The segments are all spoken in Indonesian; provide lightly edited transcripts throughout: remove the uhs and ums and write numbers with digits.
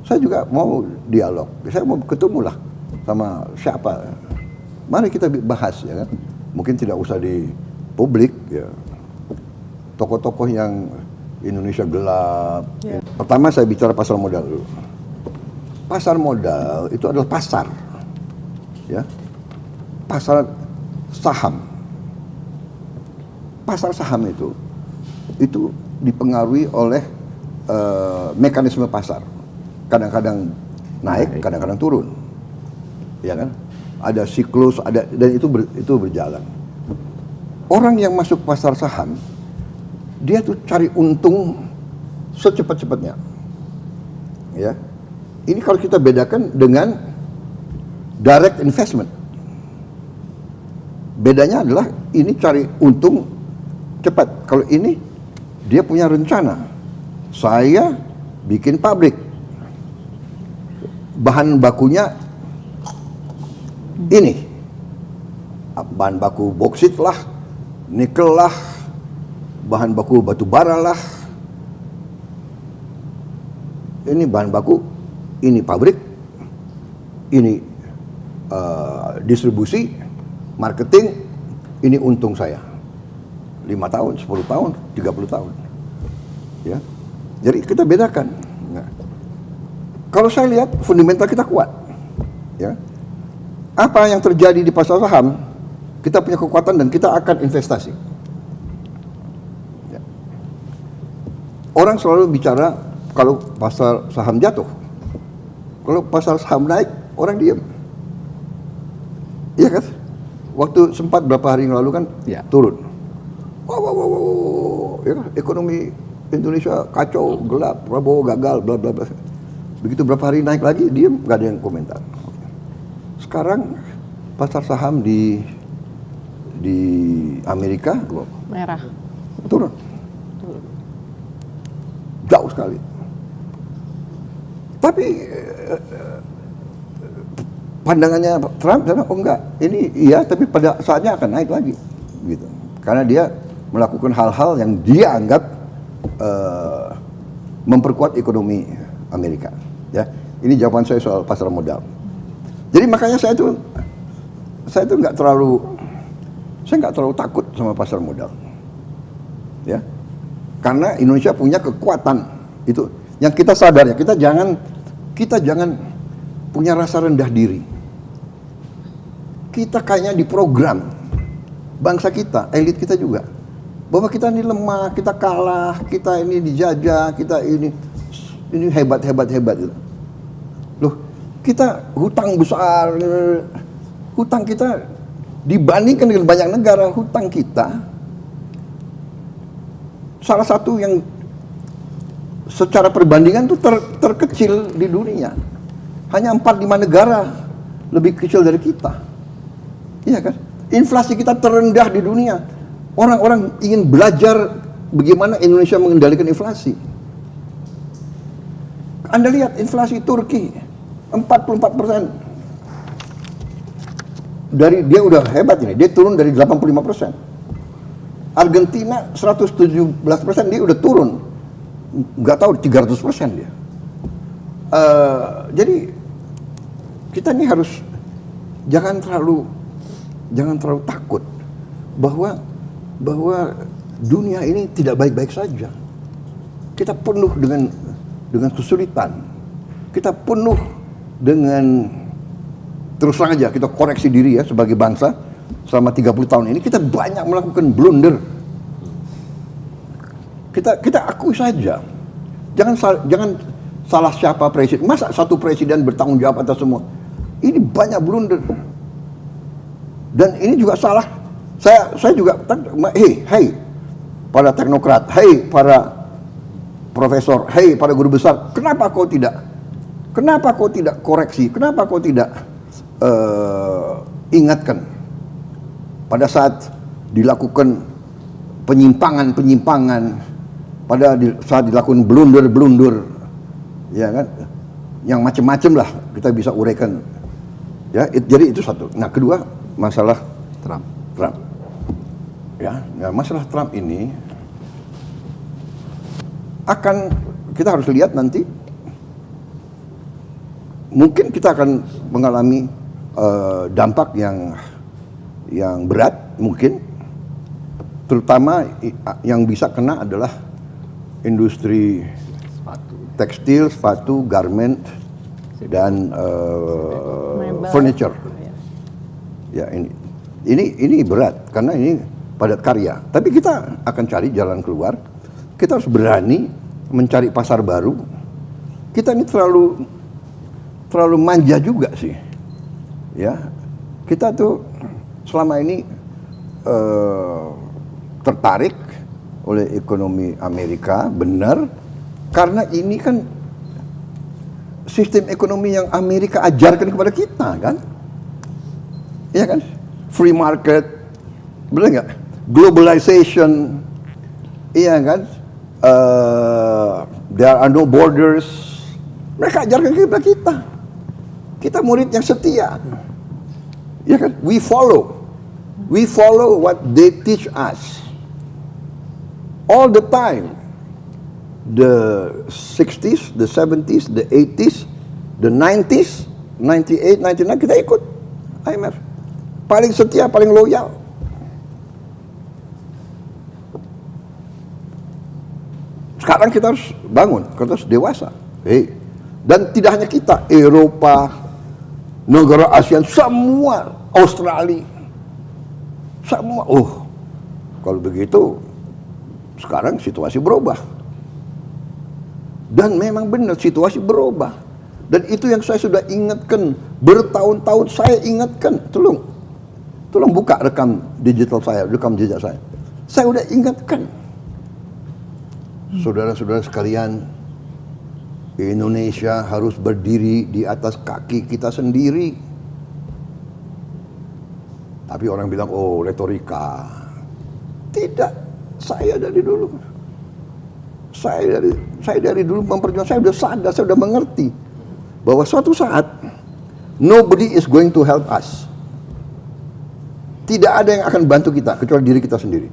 Saya juga mau dialog. Saya mau ketemu lah sama siapa. Mari kita bahas ya kan. Mungkin tidak usah di publik ya. Tokoh-tokoh yang Indonesia gelap. Yeah. Pertama saya bicara pasar modal dulu. Pasar modal itu adalah pasar. Ya. Pasar saham. Pasar saham itu dipengaruhi oleh mekanisme pasar. Kadang-kadang naik, kadang-kadang turun, ya kan? Ada siklus, dan itu berjalan. Orang yang masuk pasar saham, dia tuh cari untung secepat-cepatnya, ya. Ini kalau kita bedakan dengan direct investment, bedanya adalah ini cari untung cepat. Kalau ini dia punya rencana, saya bikin pabrik. Bahan bakunya ini, bahan baku boksit lah, nikel lah, bahan baku batu bara lah, ini bahan baku, ini pabrik, ini distribusi, marketing, ini untung saya 5 tahun, 10 tahun, 30 tahun ya. Jadi kita bedakan. Nah, kalau saya lihat fundamental kita kuat, ya. Apa yang terjadi di pasar saham, kita punya kekuatan dan kita akan investasi. Ya. Orang selalu bicara kalau pasar saham jatuh, kalau pasar saham naik, orang diam. Iya kan? Waktu sempat berapa hari yang lalu kan turun. Wow, ya kan? Ekonomi Indonesia kacau, gelap, Prabowo gagal, bla bla bla. Begitu berapa hari naik lagi, diam, nggak ada yang komentar. Sekarang pasar saham di Amerika merah, turun, jauh sekali. Tapi pandangannya Trump, oh enggak, ini iya, tapi pada saatnya akan naik lagi, gitu. Karena dia melakukan hal-hal yang dia anggap memperkuat ekonomi Amerika. Ya, ini jawaban saya soal pasar modal. Jadi makanya saya tuh nggak terlalu takut sama pasar modal. Ya, karena Indonesia punya kekuatan itu. Yang kita sadar ya, kita jangan punya rasa rendah diri. Kita kayaknya diprogram bangsa kita, elit kita juga, bahwa kita ini lemah, kita kalah, kita ini dijajah, kita ini hebat gitu. Loh, kita hutang besar, hutang kita dibandingkan dengan banyak negara, hutang kita salah satu yang secara perbandingan itu terkecil di dunia. Hanya 4-5 negara lebih kecil dari kita. Iya kan? Inflasi kita terendah di dunia. Orang-orang ingin belajar bagaimana Indonesia mengendalikan inflasi. Anda lihat inflasi Turki 44%. Dia udah hebat ini, dia turun dari 85%. Argentina 117%, dia udah turun. Nggak tahu 300% dia. Jadi kita ini harus jangan terlalu takut bahwa dunia ini tidak baik-baik saja. Kita penuh dengan kesulitan. Kita penuh dengan, terus terang aja kita koreksi diri ya sebagai bangsa, selama 30 tahun ini kita banyak melakukan blunder. Kita akui saja. Jangan salah siapa presiden. Masa satu presiden bertanggung jawab atas semua? Ini banyak blunder. Dan ini juga salah. Saya juga, hey para teknokrat, hey para profesor, hey para guru besar, kenapa kau tidak koreksi? Kenapa kau tidak ingatkan pada saat dilakukan penyimpangan, pada saat dilakukan blunder, ya kan, yang macam-macam lah kita bisa uraikan, ya. Jadi itu satu. Nah, kedua, masalah Trump. Ya, masalah Trump ini kita harus lihat nanti mungkin kita akan mengalami dampak yang berat mungkin, terutama yang bisa kena adalah industri tekstil, sepatu, garment, dan furniture. Ya, ini berat karena ini padat karya. Tapi kita akan cari jalan keluar. Kita harus berani mencari pasar baru. Kita ini terlalu manja juga sih. Ya, kita tuh selama ini tertarik oleh ekonomi Amerika, benar, karena ini kan sistem ekonomi yang Amerika ajarkan kepada kita, kan? Iya kan? Free market, benar nggak? Globalization, iya kan? There are no borders. Mereka ajarkan kepada kita. Kita murid yang setia. Ya kan? We follow what they teach us. All the time. The 60s, the 70s, the 80s, the 90s, 98, 99, kita ikut IMF. Paling setia, paling loyal. Sekarang kita harus bangun, kita harus dewasa. Dan tidak hanya kita, Eropa, negara ASEAN, semua, Australia, semua. Kalau begitu, sekarang situasi berubah. Dan memang benar situasi berubah. Dan itu yang saya sudah ingatkan, bertahun-tahun saya ingatkan. Tolong buka rekam digital saya, rekam jejak saya. Saya sudah ingatkan. Saudara-saudara sekalian, Indonesia harus berdiri di atas kaki kita sendiri. Tapi orang bilang, retorika. Tidak, saya dari dulu. Saya dari dulu memperjuangkan, saya sudah sadar, saya sudah mengerti bahwa suatu saat nobody is going to help us. Tidak ada yang akan bantu kita kecuali diri kita sendiri.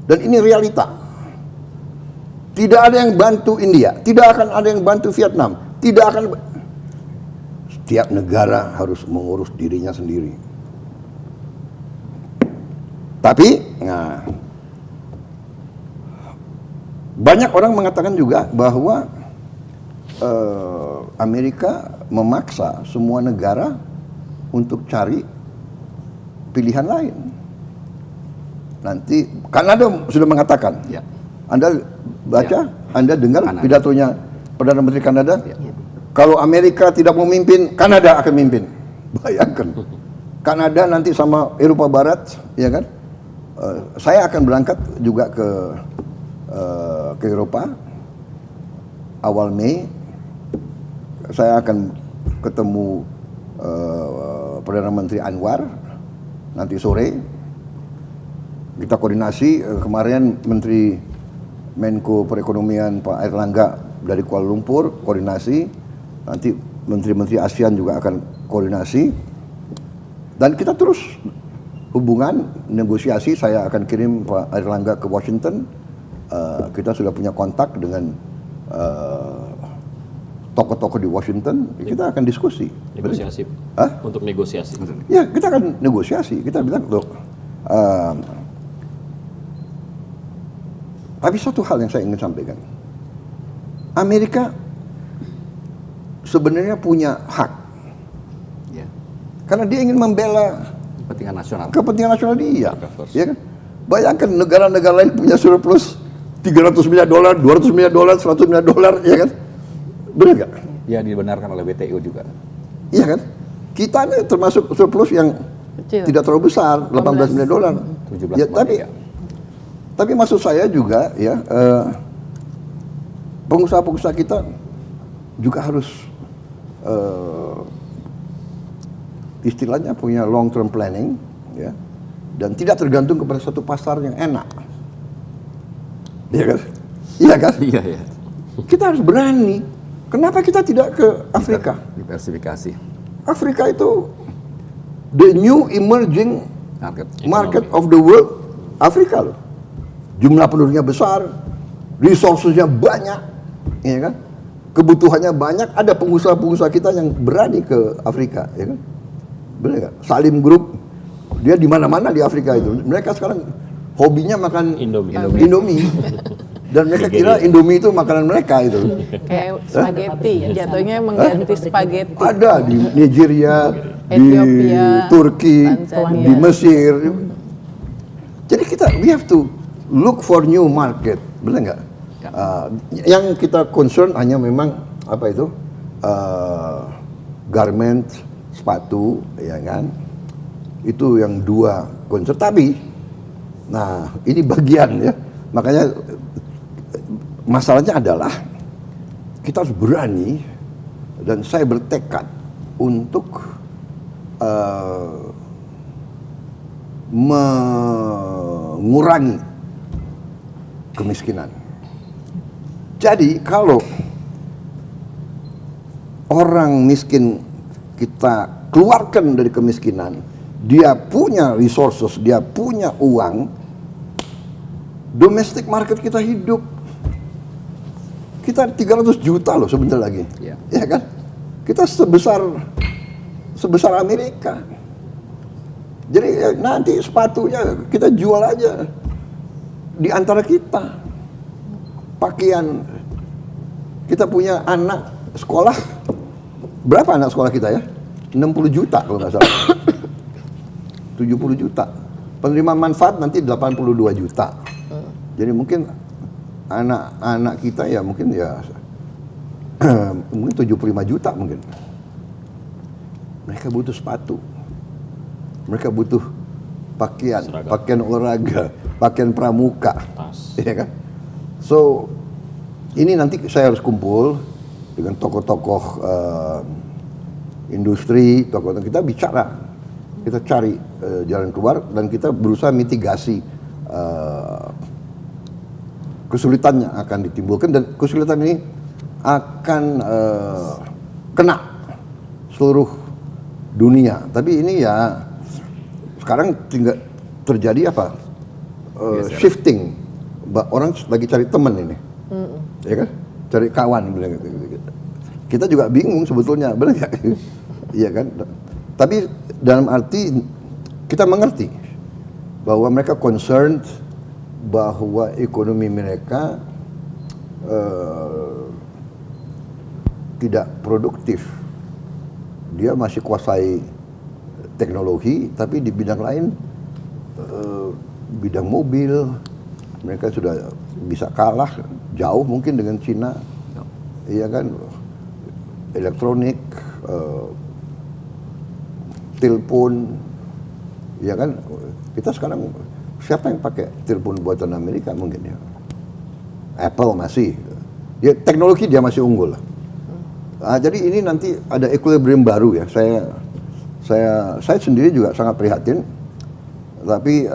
Dan ini realita. Tidak ada yang bantu India, tidak akan ada yang bantu Vietnam, tidak akan. Setiap negara harus mengurus dirinya sendiri. Tapi, banyak orang mengatakan juga bahwa Amerika memaksa semua negara untuk cari pilihan lain. Nanti Kanada sudah mengatakan, ya. Anda baca, Anda dengar pidatonya Perdana Menteri Kanada, kalau Amerika tidak memimpin, Kanada akan memimpin. Bayangkan, Kanada nanti sama Eropa Barat, ya kan? Saya akan berangkat juga ke Eropa awal Mei. Saya akan ketemu Perdana Menteri Anwar nanti sore. Kita koordinasi. Kemarin Menteri Menko Perekonomian Pak Airlangga dari Kuala Lumpur koordinasi. Nanti menteri-menteri ASEAN juga akan koordinasi. Dan kita terus hubungan negosiasi. Saya akan kirim Pak Airlangga ke Washington. Kita sudah punya kontak dengan tokoh-tokoh di Washington. Kita akan diskusi. Negosiasi. Untuk negosiasi. Ya, kita akan negosiasi. Kita bilang, loh, tapi satu hal yang saya ingin sampaikan, Amerika sebenarnya punya hak, ya. Karena dia ingin membela kepentingan nasional dia, ya kan? Bayangkan negara-negara lain punya surplus $300 miliar, $200 miliar, $100 miliar, ya kan? Benar nggak? Ya, dibenarkan oleh WTO juga. Iya kan? Kita ini termasuk surplus yang kecil, tidak terlalu besar, $18 miliar. 17 ya, tapi maksud saya juga, ya, pengusaha-pengusaha kita juga harus istilahnya punya long term planning, ya, dan tidak tergantung kepada satu pasar yang enak. Iya kan? Iya kan? Iya, iya. Kita harus berani. Kenapa kita tidak ke Afrika? Diversifikasi. Afrika itu the new emerging market of the world. Afrika loh. Jumlah penduduknya besar, resources-nya banyak, ya kan? kebutuhannya banyak, ada pengusaha-pengusaha kita yang berani ke Afrika, ya kan? Benar nggak? Salim Group, dia di mana-mana di Afrika itu. Mereka sekarang hobinya makan Indomie. Dan mereka kira Indomie itu makanan mereka itu. Kayak spaghetti, jatuhnya mengganti spaghetti. Ada di Nigeria, di Ethiopia, Turki, Tanzania. di Mesir. Jadi we have to look for new market, benar nggak? Yang kita concern hanya memang apa itu garment, sepatu, ya kan? Itu yang dua concern. Tapi, nah ini bagian ya, makanya masalahnya adalah kita harus berani dan saya bertekad untuk mengurangi kemiskinan. Jadi kalau orang miskin kita keluarkan dari kemiskinan, dia punya resources, dia punya uang, domestic market kita hidup. Kita 300 juta loh sebentar lagi, ya kan? Kita sebesar Amerika. Jadi nanti sepatunya kita jual aja di antara kita. Pakaian, kita punya anak sekolah, berapa anak sekolah kita ya? 60 juta kalau nggak salah. 70 juta. Penerima manfaat nanti 82 juta. Jadi mungkin anak-anak kita ya mungkin 75 juta mungkin. Mereka butuh sepatu. Mereka butuh pakaian, pakaian olahraga, pakaian pramuka. Tas. Ya kan? So, ini nanti saya harus kumpul dengan tokoh-tokoh industri, tokoh-tokoh kita bicara. Kita cari jalan keluar dan kita berusaha mitigasi kesulitan yang akan ditimbulkan, dan kesulitan ini akan kena seluruh dunia. Tapi ini ya sekarang tinggal terjadi apa? Shifting. Orang lagi cari teman ini, ya kan? Cari kawan, bilang gitu. Kita juga bingung sebetulnya, benar nggak? Iya kan? Tapi dalam arti kita mengerti bahwa mereka concerned bahwa ekonomi mereka tidak produktif. Dia masih kuasai teknologi, tapi di bidang lain, bidang mobil, mereka sudah bisa kalah jauh mungkin dengan Cina, iya kan? Elektronik, telepon, ya kan? Kita sekarang siapa yang pakai telepon buatan Amerika mungkin ya? Apple masih, ya teknologi dia masih unggul. Jadi ini nanti ada equilibrium baru ya. Saya sendiri juga sangat prihatin. Tapi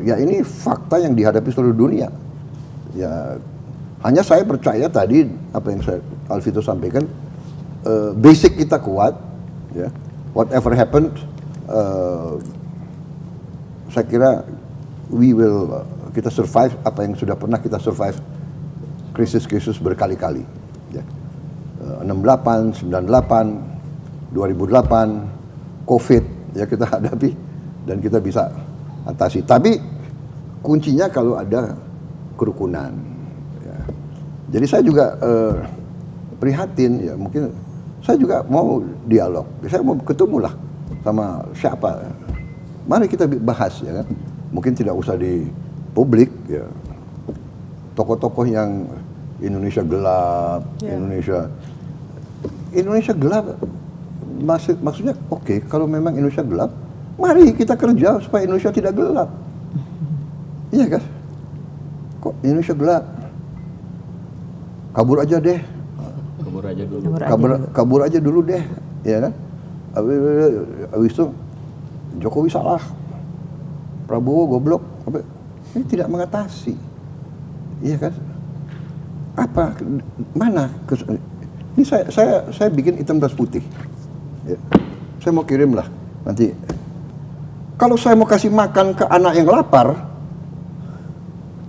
ya ini fakta yang dihadapi seluruh dunia. Ya hanya saya percaya tadi apa yang Alvito sampaikan, basic kita kuat. Ya, whatever happened, saya kira kita survive apa yang sudah pernah kita survive, krisis-krisis berkali-kali. Ya. 68, 98, 2008, COVID ya kita hadapi dan kita bisa atasi. Tapi kuncinya kalau ada kerukunan. Ya. Jadi saya juga prihatin ya, mungkin saya juga mau dialog. Saya mau ketemu lah sama siapa. Mari kita bahas ya kan. Mungkin tidak usah di publik ya. Tokoh-tokoh yang Indonesia gelap, Indonesia gelap. Maksudnya oke, kalau memang Indonesia gelap, mari kita kerja supaya Indonesia tidak gelap. Iya kan? Kok Indonesia gelap? Kabur aja deh. Kabur aja dulu deh, ya kan? Habis itu Jokowi salah, Prabowo goblok, ini tidak mengatasi, iya kan? Apa, mana? Ini saya bikin hitam atas putih, ya. Saya mau kirim lah nanti. Kalau saya mau kasih makan ke anak yang lapar,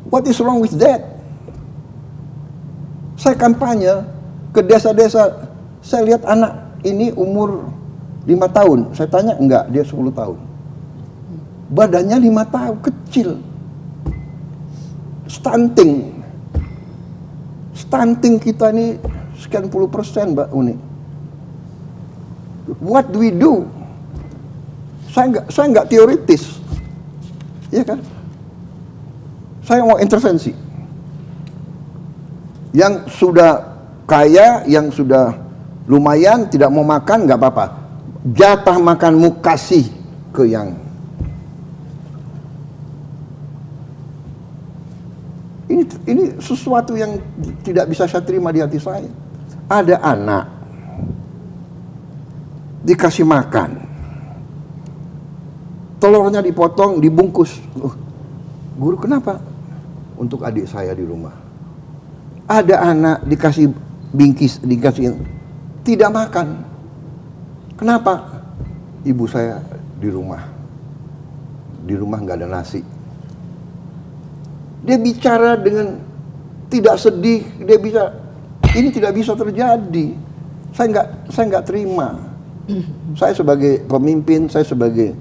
what is wrong with that? Saya kampanye ke desa-desa. Saya lihat anak ini umur 5 tahun. Saya tanya, enggak, dia 10 tahun. Badannya 5 tahun, kecil. Stunting. Stunting kita ini sekian puluh persen, Mbak Uni. What do we do? Saya enggak teoritis. Iya kan? Saya mau intervensi. Yang sudah kaya, yang sudah lumayan, tidak mau makan, nggak apa-apa. Jatah makanmu kasih ke yang. Ini sesuatu yang tidak bisa saya terima di hati saya. Ada anak dikasih makan, telurnya dipotong, dibungkus. Guru, kenapa? Untuk adik saya di rumah. Ada anak dikasih bingkis, dikasih tidak makan. Kenapa? Ibu saya di rumah. Di rumah nggak ada nasi. Dia bicara dengan tidak sedih. Dia bisa, ini tidak bisa terjadi. Saya nggak terima. Saya sebagai pemimpin, saya sebagai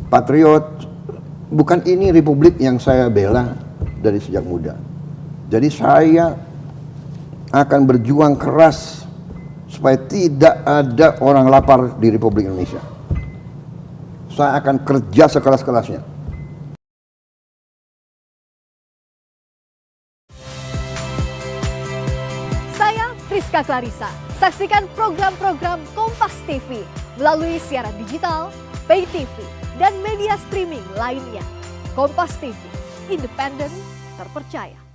patriot, bukan ini republik yang saya bela dari sejak muda. Jadi saya akan berjuang keras supaya tidak ada orang lapar di Republik Indonesia. Saya akan kerja sekeras-kerasnya. Saya Priska Clarissa. Saksikan program-program Kompas TV melalui siaran digital, pay TV, dan media streaming lainnya. Kompas TV, independen, terpercaya.